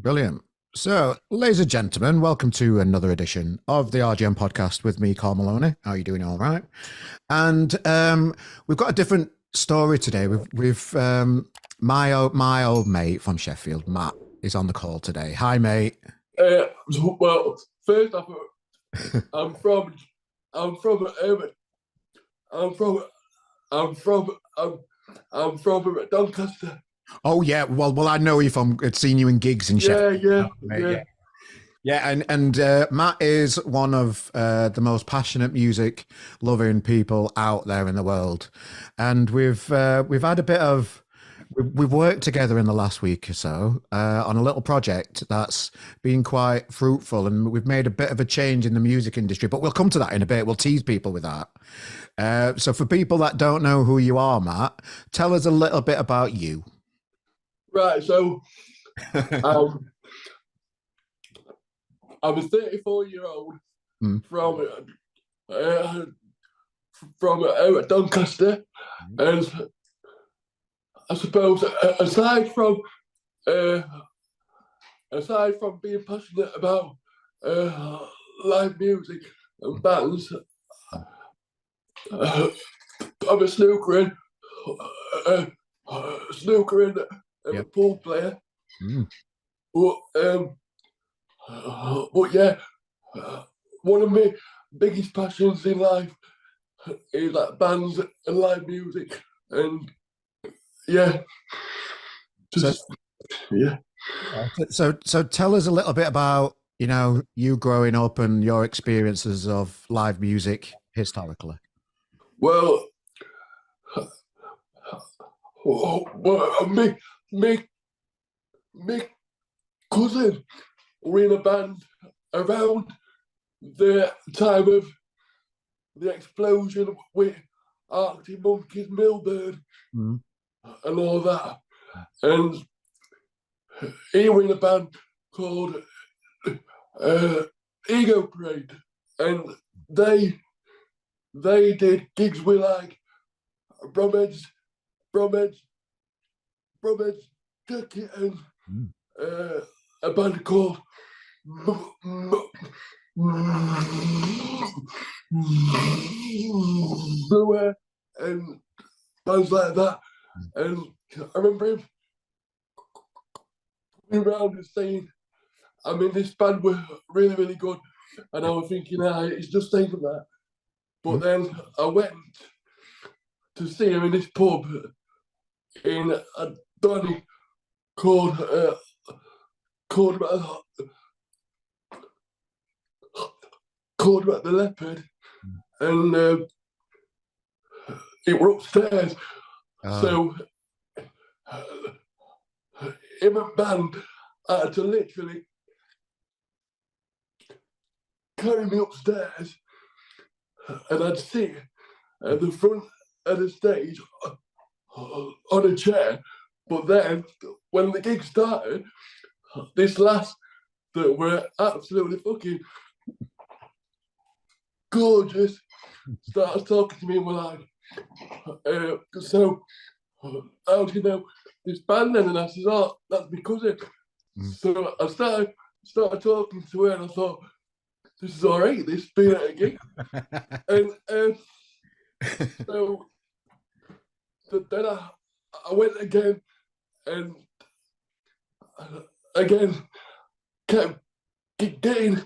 Brilliant. So, ladies and gentlemen, welcome to another edition of the RGM podcast with me, Carl Maloney. How are you doing? All right. And we've got a different story today. My old mate from Sheffield, Matt, is on the call today. Hi, mate. Well, first off, I'm from, I'm from, I'm from, I'm from, I'm from Doncaster. Oh yeah, well, I know you from. I'd seen you in gigs in Sheffield. Yeah, and Matt is one of the most passionate music loving people out there in the world, and we've had a bit of we've worked together in the last week or so on a little project that's been quite fruitful, and we've made a bit of a change in the music industry. But we'll come to that in a bit. We'll tease people with that. So for people that don't know who you are, Matt, tell us a little bit about you. Right, so um, I'm a 34-year-old from Doncaster, and I suppose uh, aside from being passionate about live music and bands, I'm a snooker and a pool player. But yeah, one of my biggest passions in life is like bands and live music, and yeah, yeah. So tell us a little bit about you growing up and your experiences of live music historically. Well, me cousin were in a band around the time of the explosion with Arctic Monkeys, Milburn, and all that. And he was in a band called Ego Parade, and they did gigs with like Bromheads, Jacket, and a band called Bluer, and bands like that. And I remember him coming around and saying, I mean, this band were really, really good. And I was thinking, it's just taken that. But then I went to see him in this pub in Donny called about the Leopard, and it were upstairs. So him and band had to literally carry me upstairs, and I'd sit at the front of the stage on a chair. But then when the gig started, this lass that were absolutely fucking gorgeous started talking to me, and we're like, so how do you know this band then? And I said, oh, that's my cousin. So I started talking to her, and I thought, this is all right, this being at a gig. And so then I went again, and again kept getting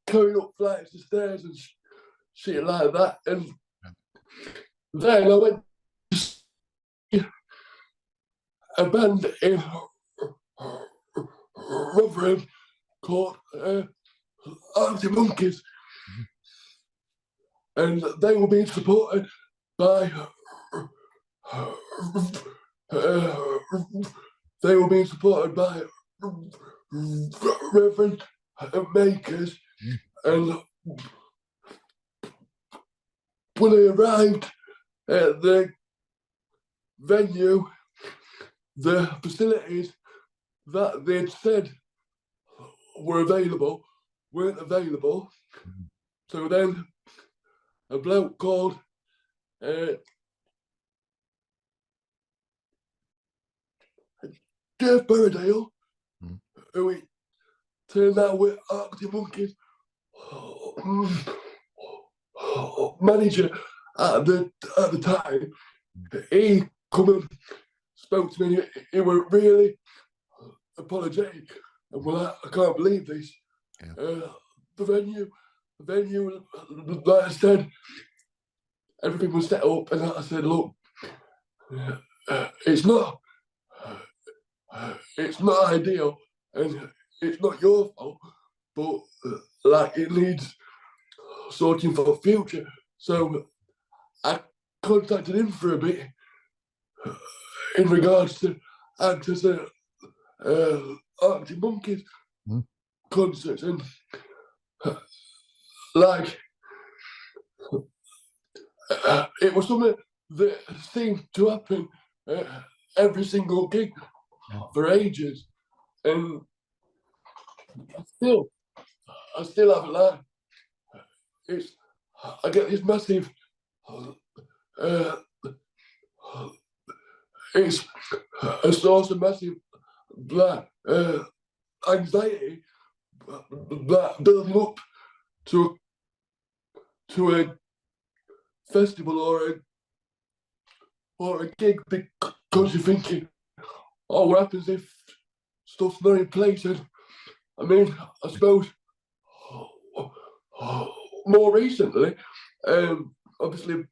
carried up flights of stairs and shit like that. And then I went to see a band in Rotherham called Arctic Monkeys, and they were being supported by Reverend Makers. And when I arrived at the venue, the facilities that they'd said were available weren't available. So then a bloke called Jeff Berridale who it turned out with Arctic Monkeys manager at the time. He come and spoke to me. He was really apologetic, and well, I can't believe this. Yeah. The venue, like I said, everything was set up, and I said, look, it's not ideal, and it's not your fault, but like it needs sorting for the future. So I contacted him for a bit in regards to actors at Arctic Monkeys concerts, and like it was something that seemed to happen every single gig for ages, and I still haven't learned. I get this massive it's a source of massive anxiety building up to a festival or a gig, because you're thinking, oh, what happens if stuff's not in place? And I mean, I suppose more recently, obviously,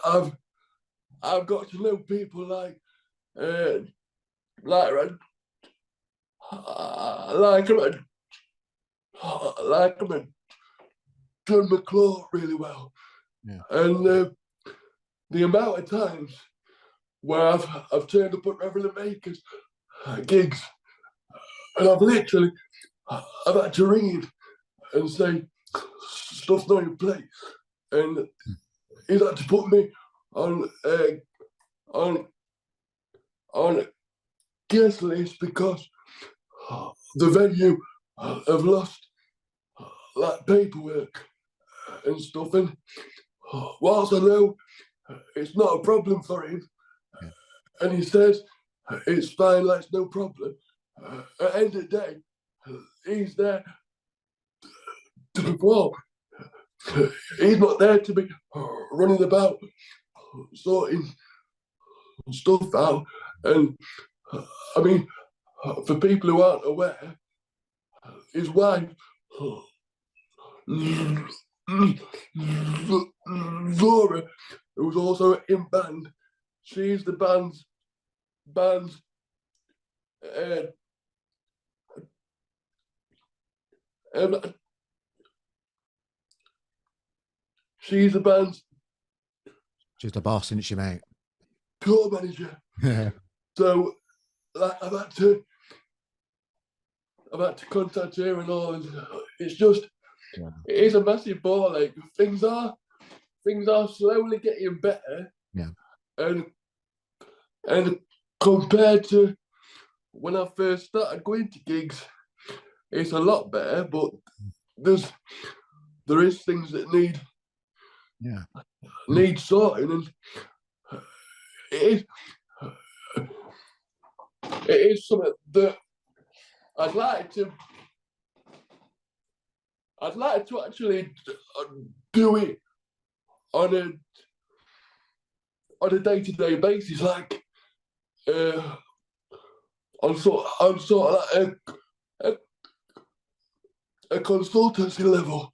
I've got to know people like John McClure really well, and the amount of times where I've turned up at Reverend Maker's gigs, and I've had to ring him and say stuff's not in place, and he's had to put me on a guest list because the venue have lost like paperwork and stuff. And whilst I know it's not a problem for him, and he says it's fine, like it's no problem, at the end of the day, he's there to perform. He's not there to be running about sorting stuff out. And I mean, for people who aren't aware, his wife, Laura, who's also in band, she's the band's she's the band's she's the boss, isn't she, mate? Tour manager. So like I've had to contact her and all, and it's just it is a massive ball. Like things are slowly getting better. Yeah. And compared to when I first started going to gigs, it's a lot better, but there is things that need sorting, and it is something that I'd like to actually do it on a day-to-day basis, like on sort of like a consultancy level,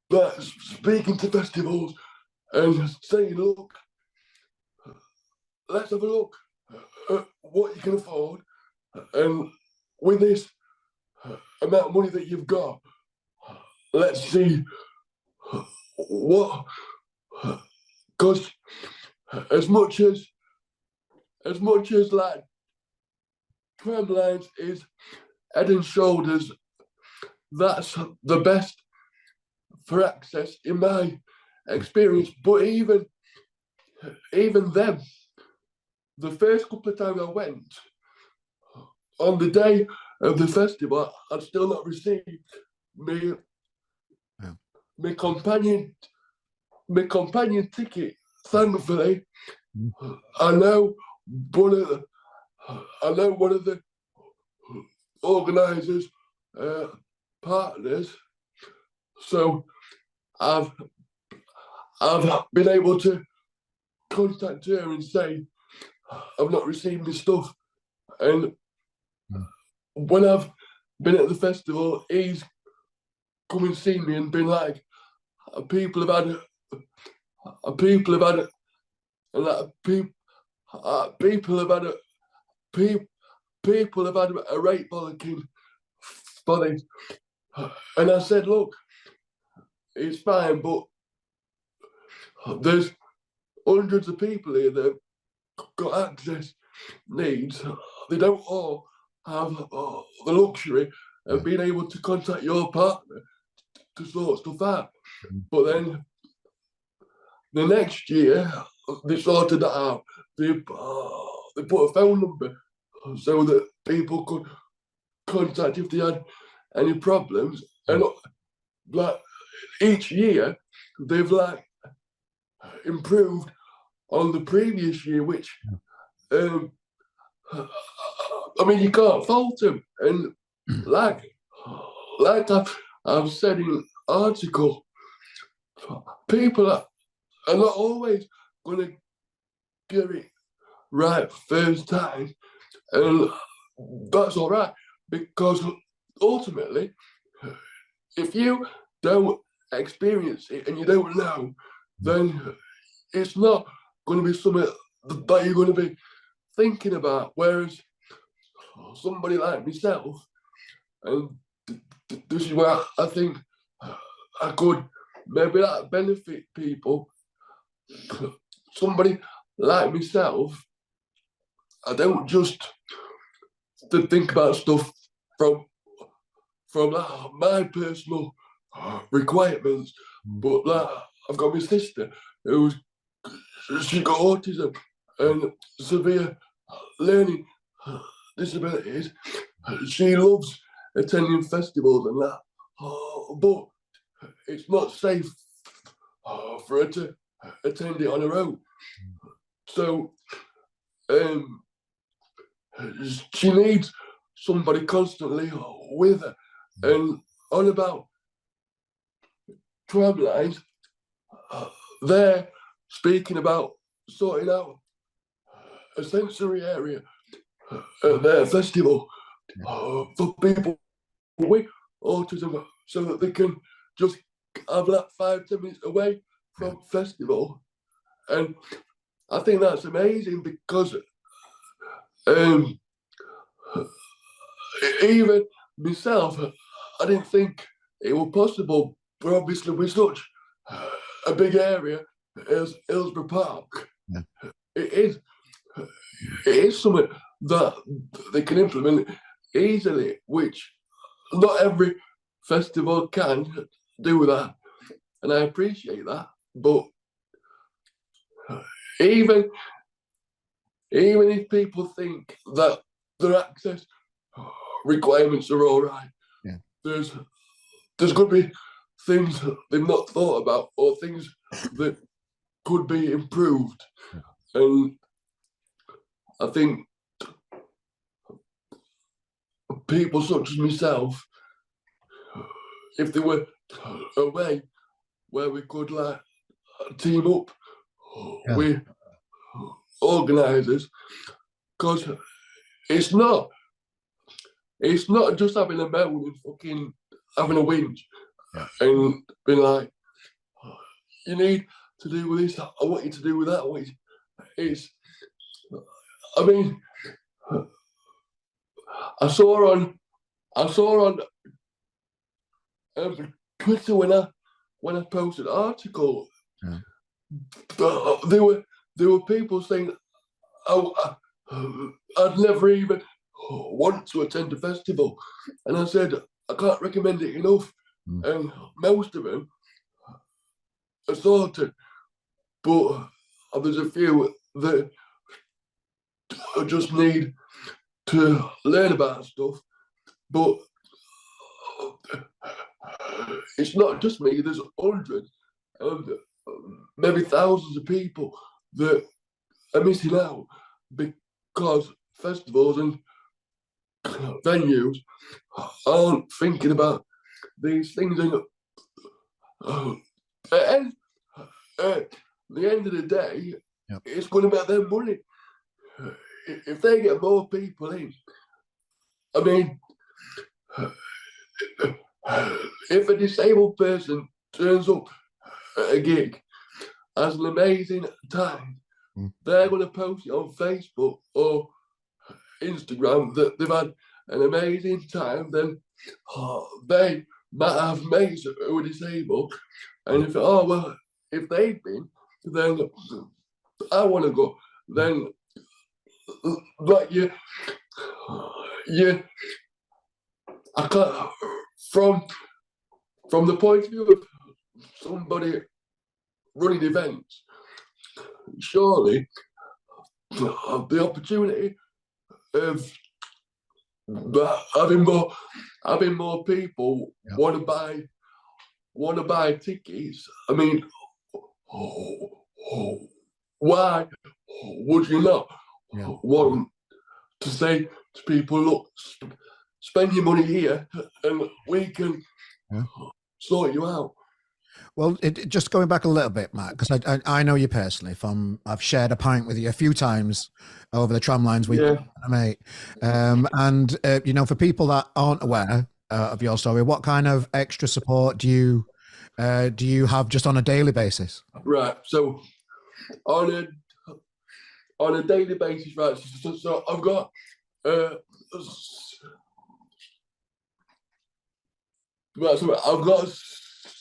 but speaking to festivals and saying, look, let's have a look at what you can afford, and with this amount of money that you've got, let's see what, because as much as like Tramlines is head and shoulders, that's the best for access in my experience. But even then, the first couple of times I went, on the day of the festival, I'd still not received my companion ticket. Thankfully, I know one of the organisers, partners. So I've been able to contact her and say I've not received my stuff, and when I've been at the festival, he's come and seen me and been like, people have had, people have had, and like people have had, people have had a rate bollocking for this. And I said, look, it's fine, but there's hundreds of people here that have got access needs. They don't all have the luxury of being able to contact your partner to sort stuff out. But then the next year, they sorted that out. They put a phone number so that people could contact if they had any problems. And like each year, they've like improved on the previous year, which I mean, you can't fault them. And like I've said in article, people are not always going to get it right first time, and that's all right, because ultimately, if you don't experience it and you don't know, then it's not going to be something that you're going to be thinking about. Whereas somebody like myself, and this is where I think I could maybe like benefit people. Somebody like myself, I don't just to think about stuff from my personal requirements, but like I've got my sister who's she's got autism and severe learning disabilities. She loves attending festivals and that, but it's not safe for her to attend it on her own. So she needs somebody constantly with her. And on about tramlines, they're speaking about sorting out a sensory area at their festival for people with autism, so that they can just have like 5-10 minutes away from festival. And I think that's amazing, because even myself, I didn't think it was possible, but obviously with such a big area as Hillsborough Park, it is something that they can implement easily, which not every festival can do that, and I appreciate that. But even if people think that their access requirements are all right, there's going to be things they've not thought about, or things that could be improved. And I think people such as myself, if they were a way where we could like team up with organisers, because it's not just having a moan and fucking having a whinge and being like, you need to do with this, I want you to do with that. I mean, I saw on Twitter when I posted an article, there were people saying, "Oh, I'd never even want to attend a festival," and I said, I can't recommend it enough. And most of them are sorted, but there's a few that just need to learn about stuff. But it's not just me. There's hundreds and maybe thousands of people that are missing out because festivals and venues aren't thinking about these things. And at the end of the day, it's going to make them money. If they get more people in, I mean, if a disabled person turns up at a gig, has an amazing time, they're going to post it on Facebook or Instagram that they've had an amazing time. Then they might have mates who are disabled, and if they've been, then I want to go. Then, like I can't, from the point of view of somebody running events, surely the opportunity of having more people want to buy tickets. I mean, why would you not want to say to people, look, spend your money here and we can sort you out? Well, just going back a little bit, Matt, because I know you personally. I've shared a pint with you a few times over the tram lines with mate. And for people that aren't aware of your story, what kind of extra support do you have just on a daily basis? Right. So on a daily basis, right? So I've got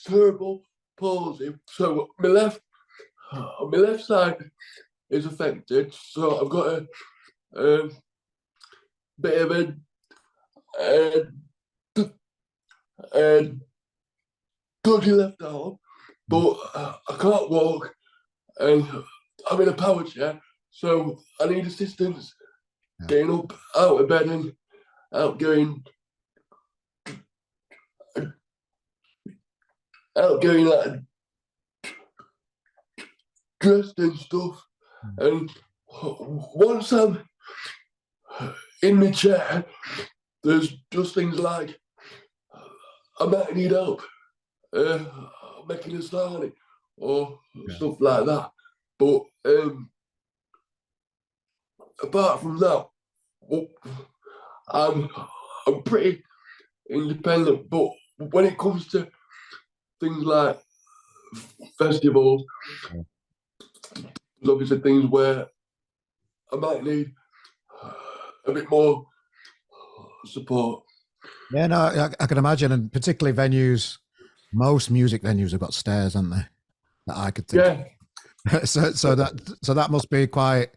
cerebral palsy. So my left side is affected. So I've got a bit of a dodgy left arm, but I can't walk, and I'm in a power chair, so I need assistance getting up out of bed and out going like dressed and stuff. And once I'm in my chair, there's just things like I might need help making a sarnie or stuff like that. But apart from that, I'm pretty independent. But when it comes to things like festivals, there's obviously things where I might need a bit more support. Yeah, no, I can imagine, and particularly venues. Most music venues have got stairs, haven't they? That I could think. Yeah. so that must be quite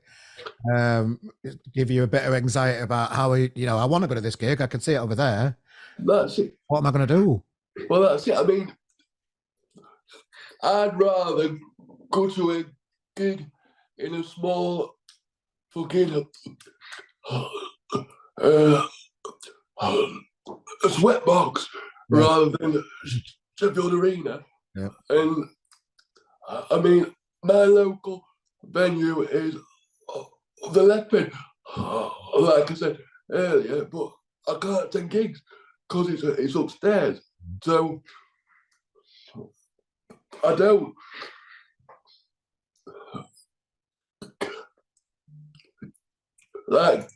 give you a bit of anxiety about how I want to go to this gig. I can see it over there. That's it. What am I going to do? Well, that's it. I mean, I'd rather go to a gig in a small fucking a sweatbox rather than Sheffield Arena. Yeah. And I mean, my local venue is the Leopard, like I said earlier, but I can't attend gigs because it's upstairs. So I don't. Like,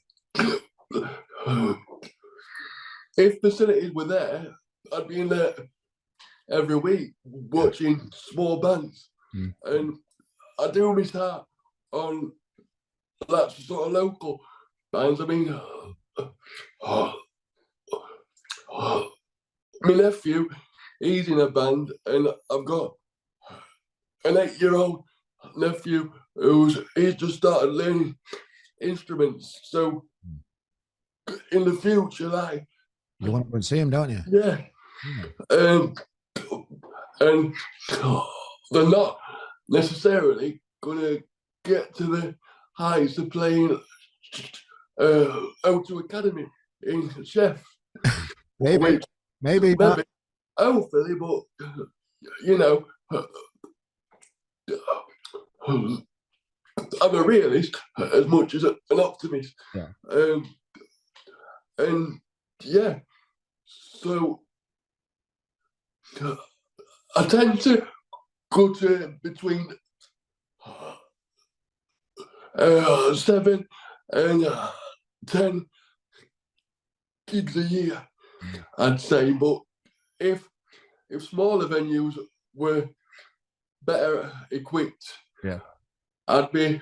if facilities were there, I'd be in there every week watching small bands. And I do miss out on that sort of local bands. I mean, my nephew, he's in a band, and I've got an 8-year-old nephew he's just started learning instruments. So in the future, like, you want to go and see him, don't you? Yeah. And they're not necessarily going to get to the heights of playing O2 Academy in Chef. Maybe. Hopefully, but I'm a realist as much as an optimist. Yeah. And yeah, so I tend to go to between 7 and 10 gigs a year, I'd say. But if smaller venues were better equipped, Yeah, I'd be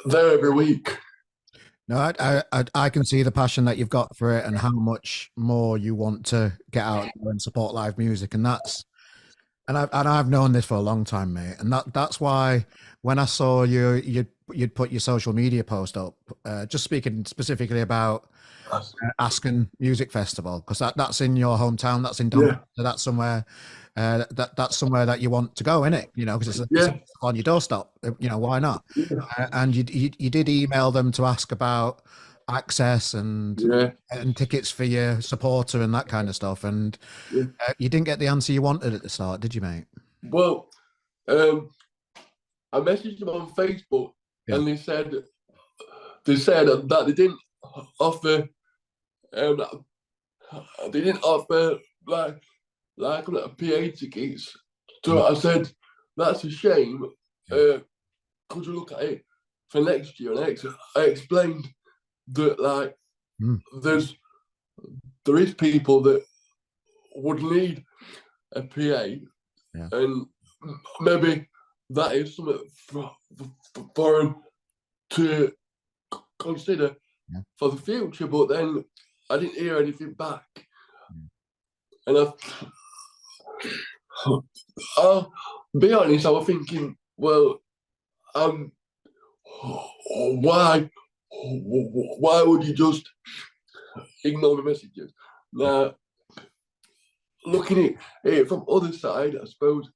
there every week. no, I can see the passion that you've got for it and how much more you want to get out and support live music, and I've known this for a long time, mate, and that's why when I saw you'd put your social media post up, just speaking specifically about Askern Music Festival, because that's in your hometown, that's in Doncaster, that's somewhere that's somewhere that you want to go, innit? You know, because it's on your doorstep. You know, why not? And you did email them to ask about access and tickets for your supporter and that kind of stuff, and you didn't get the answer you wanted at the start, did you, mate? Well, I messaged them on Facebook, and they said that they didn't offer like PA tickets. So I said, that's a shame. Could you look at it for next year? And I explained that like there is people that would need a PA, and maybe that is something for them to consider for the future. But then I didn't hear anything back, and I'll be honest, I was thinking, well, why would you just ignore the messages? Now, looking at it from other side, I suppose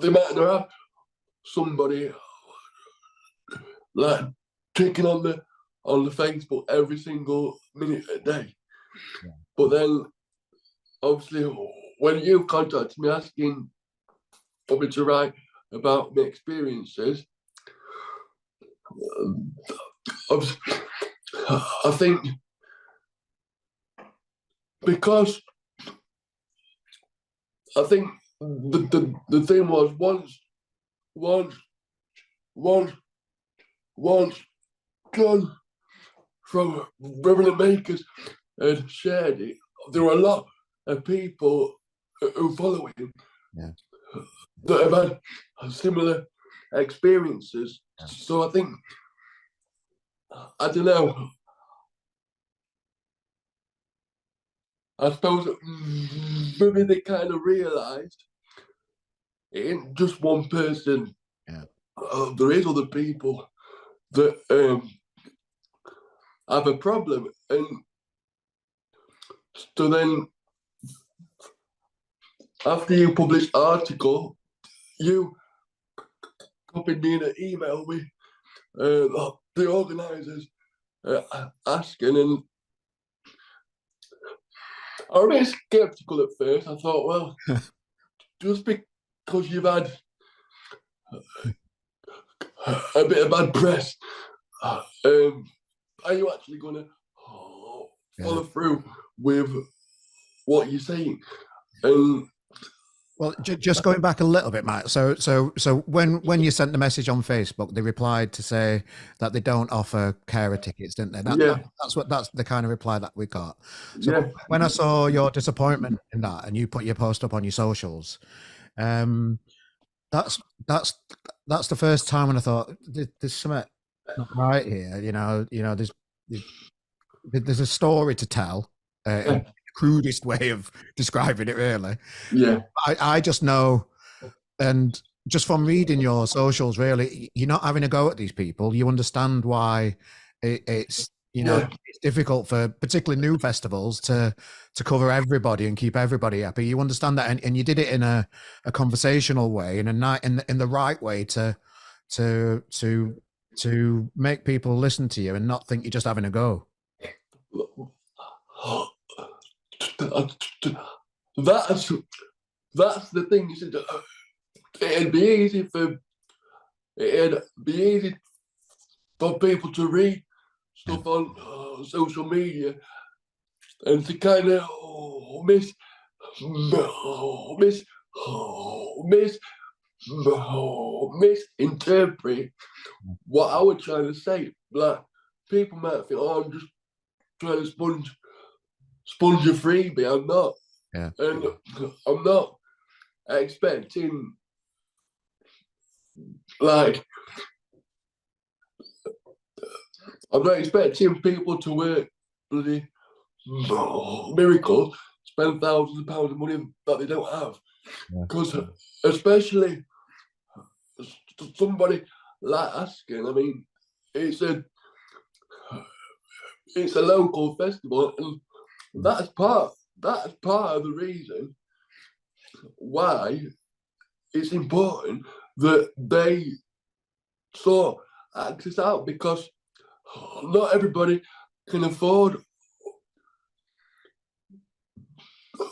they might not have somebody like clicking on the Facebook every single minute a day. But then, obviously, when you contacted me asking for me to write about my experiences, I think because I think the thing was once John from Reverend Makers had shared it, there were a lot of people who follow him that have had similar experiences. So I think, I don't know, I suppose maybe they kind of realised it ain't just one person. There is other people that have a problem, and so then after you published the article, you copied me in an email with the organisers asking, and I was a bit sceptical at first. I thought, well, just because you've had a bit of bad press, are you actually going to follow through with what you're saying? Well, just going back a little bit, Matt. So when you sent the message on Facebook, they replied to say that they don't offer carer tickets, didn't they? That's the kind of reply that we got. So when I saw your disappointment in that, and you put your post up on your socials, that's the first time when I thought there's something not right here. You know, there's a story to tell. Crudest way of describing it, really. I just know, and just from reading your socials, really, you're not having a go at these people. You understand why it's it's difficult for particularly new festivals to cover everybody and keep everybody happy. You understand that, and you did it in a conversational way, in the right way to make people listen to you and not think you're just having a go. That's the thing. It'd be easy for people to read stuff on social media, and to kind of misinterpret what I was trying to say. Like, people might think, oh, I'm just trying to sponge a freebie. I'm not. Yeah. And I'm not expecting, like, I'm not expecting people to work bloody miracles, spend thousands of pounds of money that they don't have. Because especially somebody like Askern, I mean, it's a local festival, and that's part of the reason why it's important that they sort access out, because not everybody can afford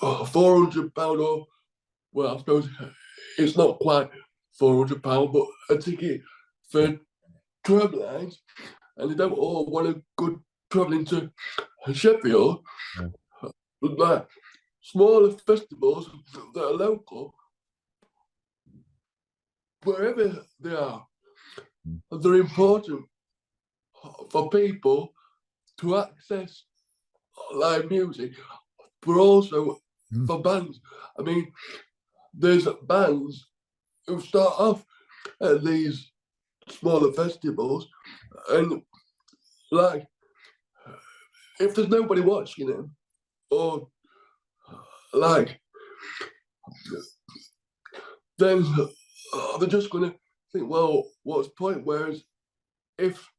£400, or, well, I suppose it's not quite £400, but a ticket for tram lines, and they don't all want to go travelling to Sheffield. Like, smaller festivals that are local, wherever they are, they're important for people to access live music, but also for bands. I mean, there's bands who start off at these smaller festivals, and like, if there's nobody watching them, or like, then they're just gonna think, well, what's the point? Whereas if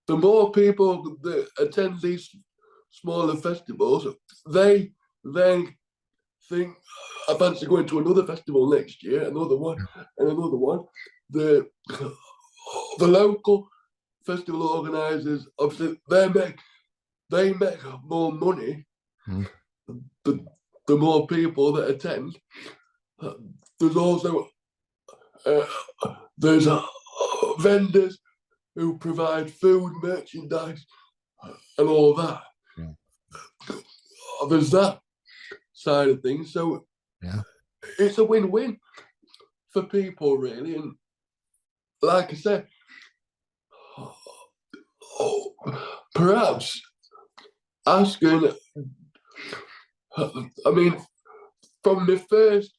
the more people that attend these smaller festivals, they then think, I fancy going to another festival next year, another one, and another one. The local festival organisers, obviously, they make more money. The more people that attend. There's also there's vendors who provide food, merchandise, and all that. There's that side of things. So it's a win-win for people, really. And like I said, perhaps Askern, I mean, from the first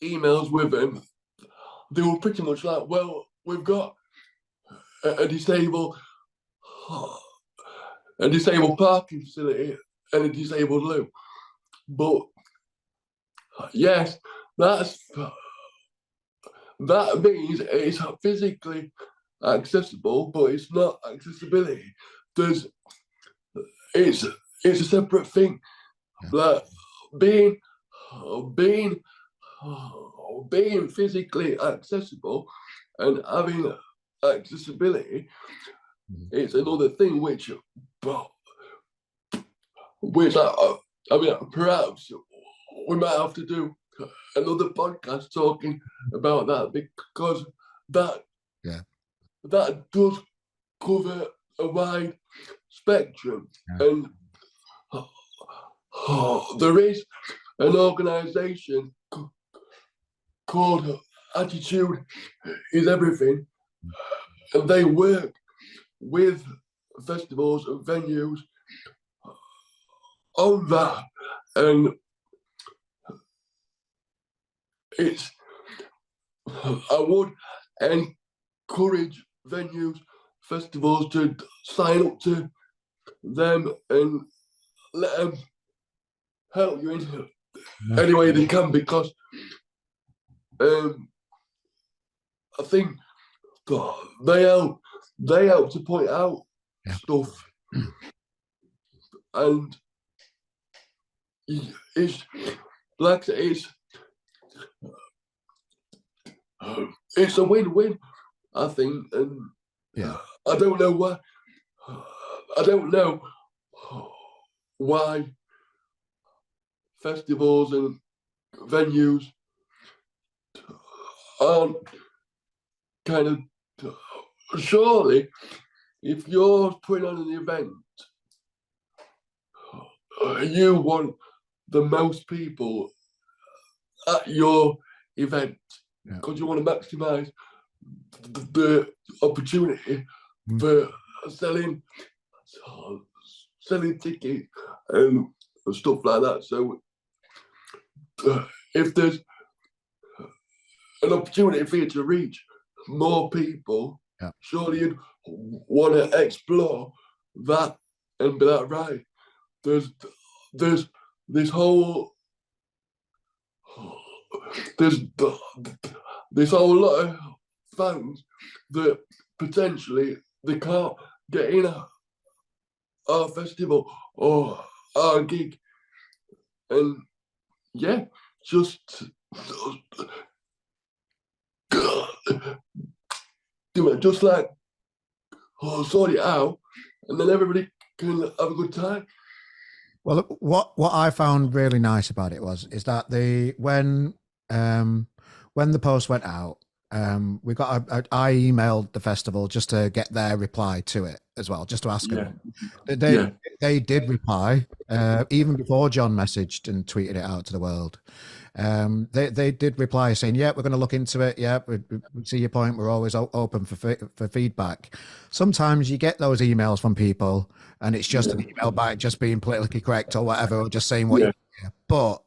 emails with him, they were pretty much like, well, we've got a disabled parking facility and a disabled loo. But yes, that means it's physically accessible, but it's not accessibility. It's a separate thing. Like, being physically accessible and having accessibility, it's another thing which I mean, perhaps we might have to do another podcast talking about that, because that does cover a wide spectrum. And there is an organisation called Attitude is Everything, and they work with festivals and venues on that. And I would encourage venues, festivals to sign up to them and let them help you in any way they can, because I think they help to point out stuff, and it's like it's a win-win, I think. And I don't know why festivals and venues aren't kind of, surely if you're putting on an event, you want the most people at your event because you want to maximize the opportunity for selling tickets and stuff like that. So if there's an opportunity for you to reach more people, surely you'd want to explore that and be like, right, there's this whole lot of fans that potentially they can't get in our festival or our gig, and just do it, just like sort it out, and then everybody can have a good time. Well, what I found really nice about it is that when the post went out, we got I emailed the festival just to get their reply to it as well, just to ask them. They did reply even before John messaged and tweeted it out to the world. They did reply saying, "Yeah, we're going to look into it. Yeah, we see your point. We're always open for feedback." Sometimes you get those emails from people, and it's just an email back, just being politically correct or whatever, or just saying what you hear. But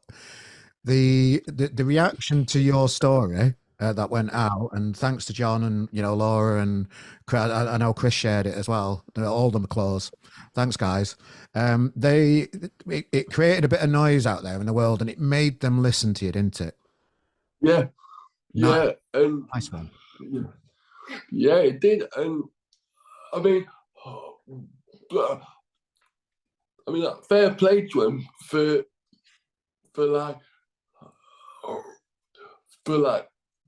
the reaction to your story that went out, and thanks to John and Laura and I know Chris shared it as well. All them close. Thanks, guys. It created a bit of noise out there in the world, and it made them listen to you, didn't it? Yeah, nice, and nice one. Yeah, it did, and I mean, fair play to him for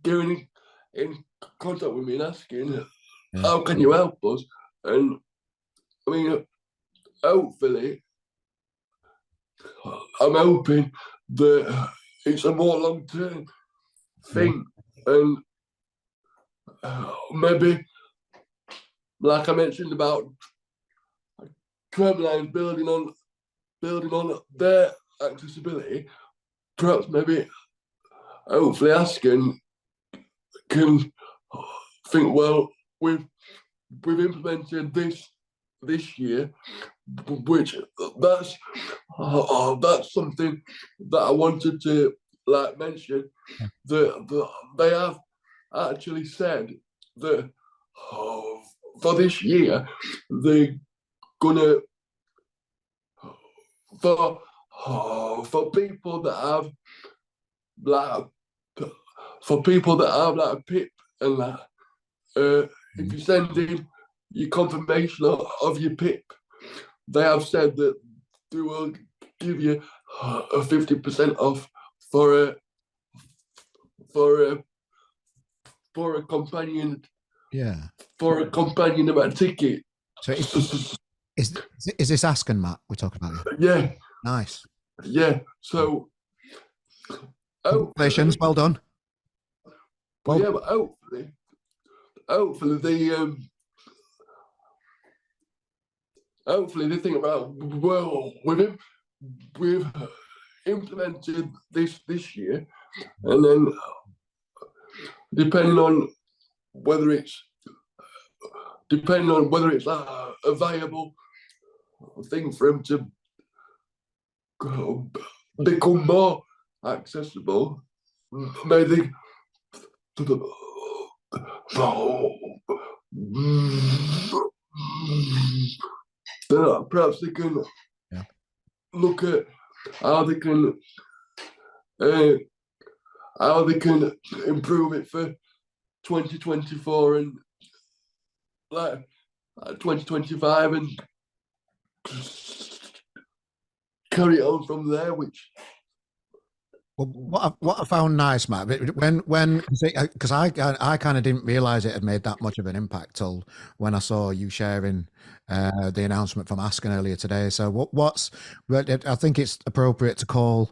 getting in contact with me and asking, how can you help us? And I mean, hopefully, I'm hoping that it's a more long-term thing, and maybe, like I mentioned about Tramlines building on their accessibility, perhaps maybe, hopefully, Askern can think, well, we've implemented this year, which that's something that I wanted to mention. That they have actually said that for this year they're gonna for people that have a PIP and that, if you send in your confirmation of your PIP, they have said that they will give you a 50% off for a companion. Yeah. For a companion about a ticket. So is this Askern, Matt, we're talking about? Yeah. Nice. Yeah. So congratulations, well done. But hopefully they think about, well, we've implemented this year, and then depending on whether it's a viable thing for him to become more accessible, maybe perhaps they can look at how they can improve it for 2024 and 2025 and carry it on from there. What I found nice, Matt, because I kind of didn't realize it had made that much of an impact till when I saw you sharing the announcement from Askern earlier today. So I think it's appropriate to call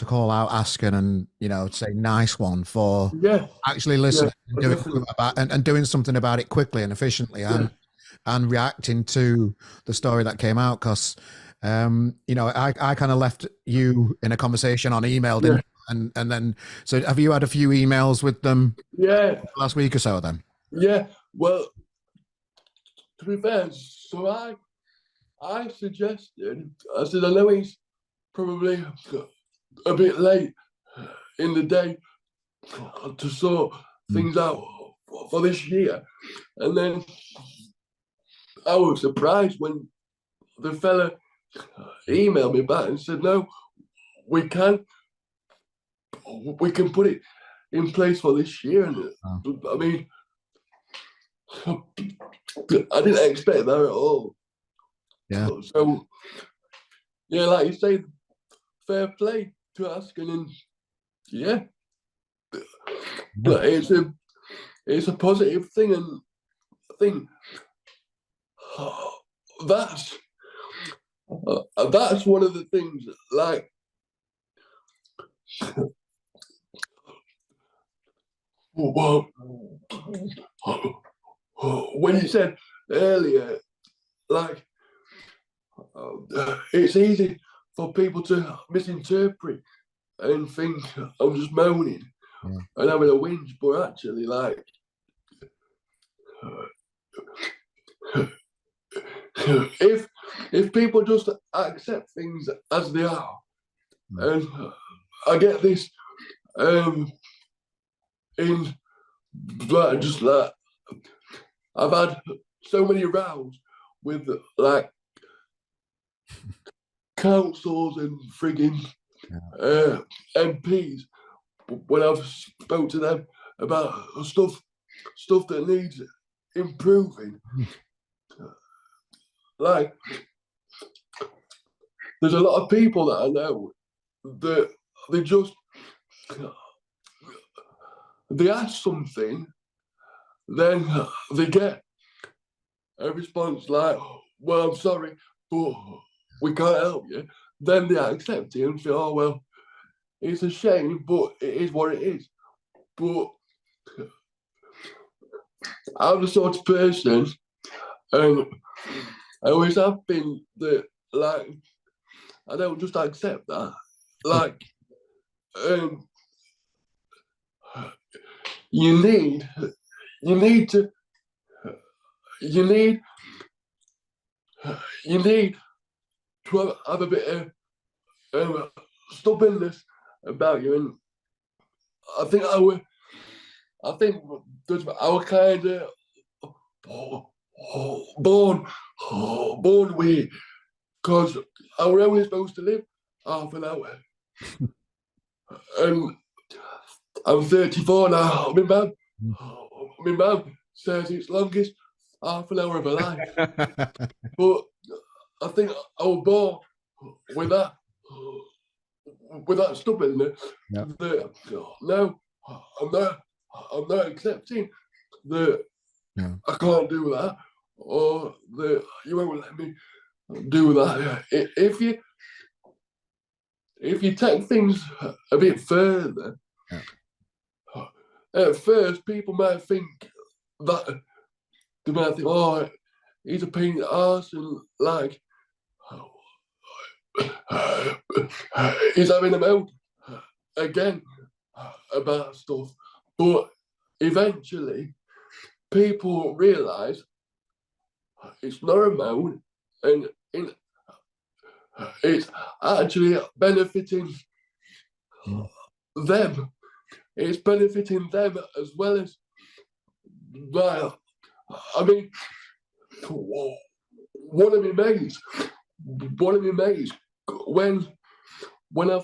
out Askern and say nice one for actually listening and doing something about it quickly and efficiently, and and reacting to the story that came out, because you know, I kind of left you in a conversation on email, didn't you? And then, so have you had a few emails with them last week or so then? Well, to be fair, so I suggested, I said, I know he's probably a bit late in the day to sort things out for this year. And then I was surprised when the fella emailed me back and said, no, we can put it in place for this year. And I mean, I didn't expect that at all. Yeah. So, yeah, like you say, fair play to Askern, and yeah, but it's a positive thing, and I think that's one of the things. Like, well, when you said earlier, like, it's easy for people to misinterpret and think I'm just moaning and having a whinge, but actually, like, if people just accept things as they are, and I get this in like, just like, I've had so many rows with like councils and frigging MPs when I've spoke to them about stuff that needs improving. Like, there's a lot of people that I know that they ask something, then they get a response like, well, I'm sorry, but we can't help you. Then they accept it and say, oh, well, it's a shame, but it is what it is. But I'm the sort of person, and I always have been, that, like, I don't just accept that. Like, you need to have a bit of stubbornness about you, and I think there's our kind of born weird, because I was only supposed to live half an hour, and I'm 34 now. My mum says it's longest half an hour of a life, but I think I was born with that stubbornness. That, no, I'm not accepting that I can't do that, or that you won't let me do that. If you take things a bit further, at first people might think that, they might think, oh, he's a pain in the arse, and like, he's having a mouth again about stuff. But eventually people realise it's not a moan, and it's actually benefiting them. It's benefiting them as well as, well, I mean, one of my mates, when I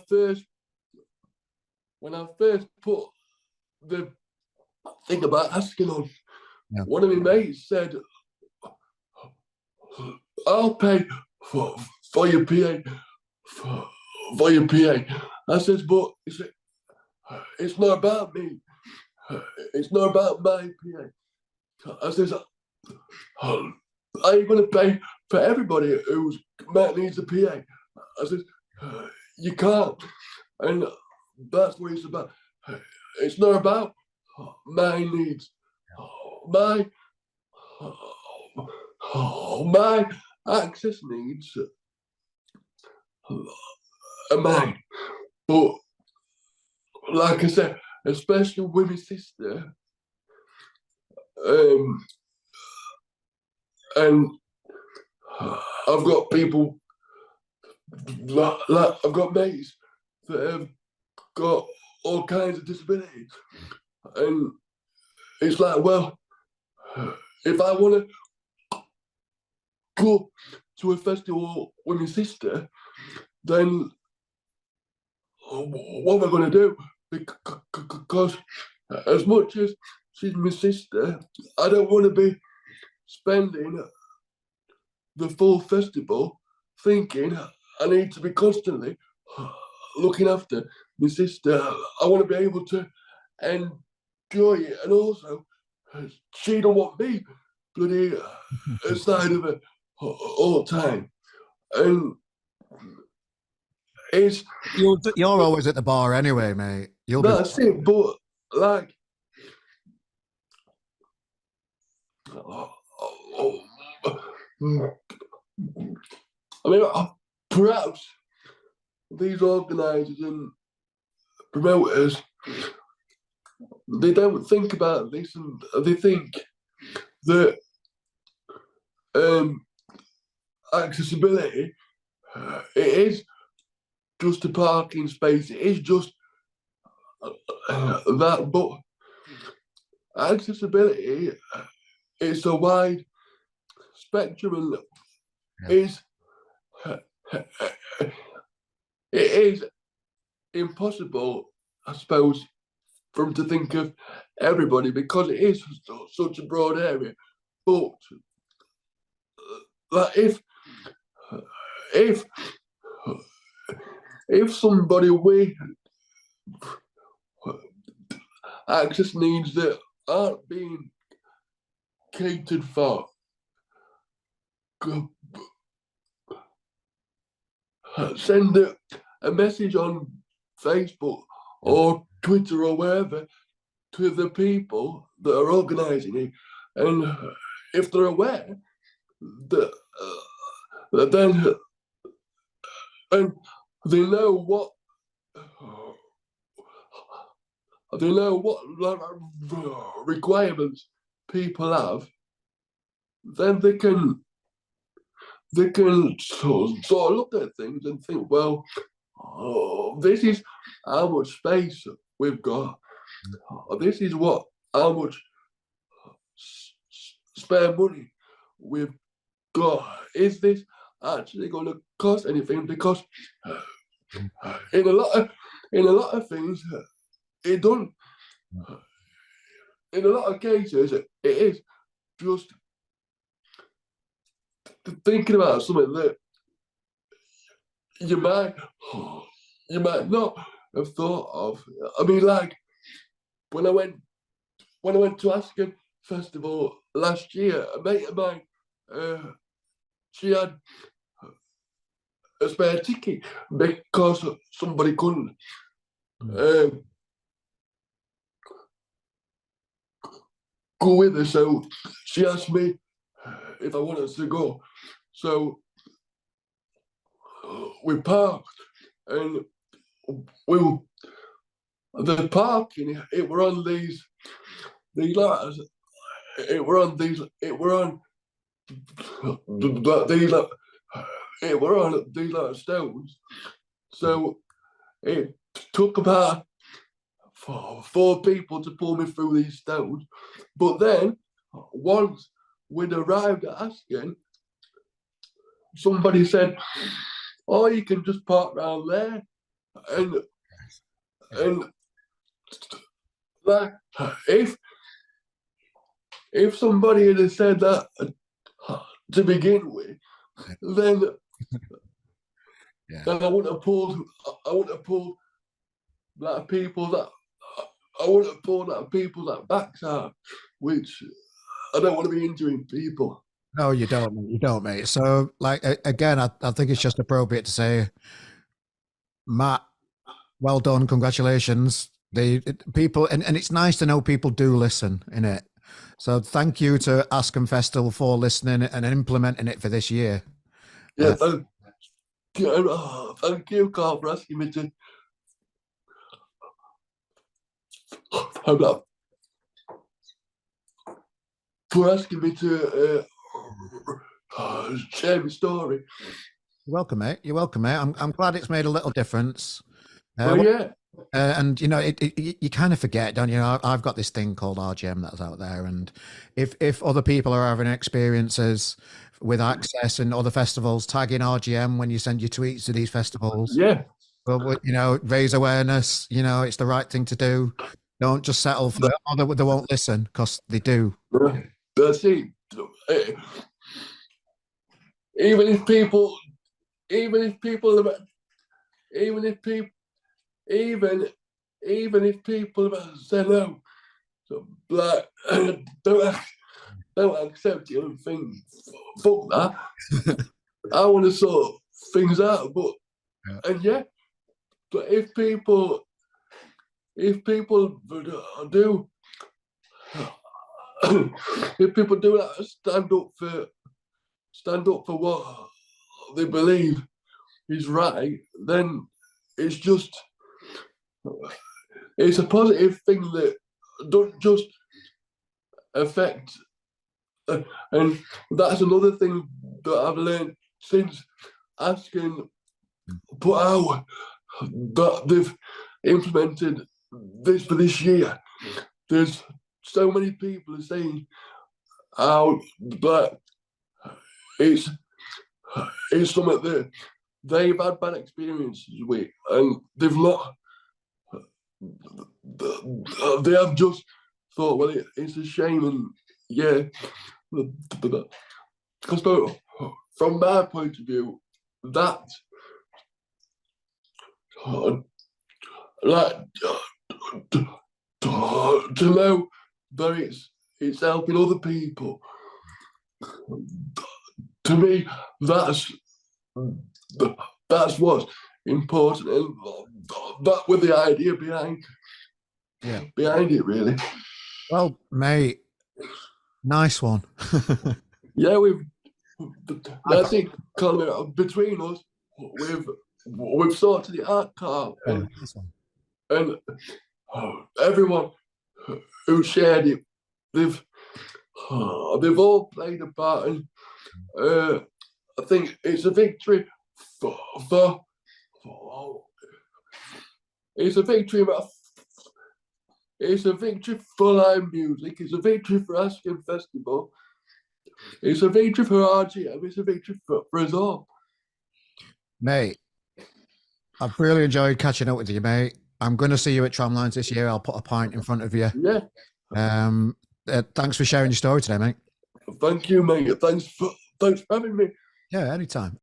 first put the thing about Askern on, one of my mates said, I'll pay for your PA, for your PA. I said, but it's not about me. It's not about my PA. I said, are you going to pay for everybody who needs a PA? I said, you can't. And that's what it's about. It's not about my needs. my access needs are mine. But like I said, especially with my sister, and I've got people like I've got mates that have got all kinds of disabilities, and it's like, well, if I want to go to a festival with my sister, then what am I going to do? Because as much as she's my sister, I don't want to be spending the full festival thinking I need to be constantly looking after my sister. I want to be able to enjoy it, and also she don't want me bloody aside of her all the time. And it's you're always at the bar anyway, mate. That's it. But like, I mean, perhaps these organisers and promoters, they don't think about this, and they think that accessibility, it is just a parking space, it is just that, but accessibility is a wide spectrum, and it is impossible, I suppose, for them to think of everybody because it is such a broad area. But like if somebody with access needs that aren't being catered for send a message on Facebook or Twitter or wherever to the people that are organising it, and if they're aware that then and they know what requirements people have, then they can sort of look at things and think, well, this is how much space we've got. This is how much spare money we've got. Is this actually going to cost anything? Because in a lot of things, it don't. In a lot of cases, it is just thinking about something that you might not have thought of. I mean, like when I went to Askern Festival last year, a mate of mine, she had a spare ticket because somebody couldn't go with her, so she asked me if I wanted to go. So we parked, and the parking, it were on these ladders, it were on these stones. So it took about 4 people to pull me through these stones. But then once we'd arrived at Askern, somebody said, "Oh, you can just park around there," and like if somebody had said that to begin with, then I wouldn't have pulled that people that I wouldn't have pulled that people that backside, which I don't want to be injuring people. No, you don't, mate. So, like, again, I think it's just appropriate to say, Matt, well done, congratulations. People, and it's nice to know people do listen, innit? So thank you to Askern Festival for listening and implementing it for this year. Yeah, thank you, Carl, for asking me to. For asking me to share my story. You're welcome, mate. You're welcome, mate. I'm glad it's made a little difference. Yeah. And you know, you kind of forget, don't you? I've got this thing called RGM that's out there, and if other people are having experiences with Access and other festivals, tag in RGM when you send your tweets to these festivals. Yeah. Well, you know, raise awareness. You know, it's the right thing to do. Don't just settle for they won't listen, because they do. See, even if people even if people say no, so like don't accept it and think fuck that. I want to sort things out, but but if people do if people do that, stand up for what they believe is right, then it's a positive thing that don't just affect. And that's another thing that I've learned since Askern put out that they've implemented this for this year. There's so many people are saying how that it's something that they've had bad experiences with, and they've not. They have just thought, well, it's a shame, and because from my point of view, that like to know that it's helping other people. To me, that's what's important, and that was the idea behind it, really. Well, mate, nice one. Yeah, that's it, Colin. Between us, we've sorted it out, Carl, and everyone who shared it, they've all played a part, and I think it's a victory for it's a victory for live music. It's a victory for Askern Festival. It's a victory for RGM. It's a victory for us all. Mate, I've really enjoyed catching up with you, mate. I'm going to see you at Tramlines this year. I'll put a pint in front of you. Yeah. Thanks for sharing your story today, mate. Thank you, mate. Thanks for having me. Yeah, anytime.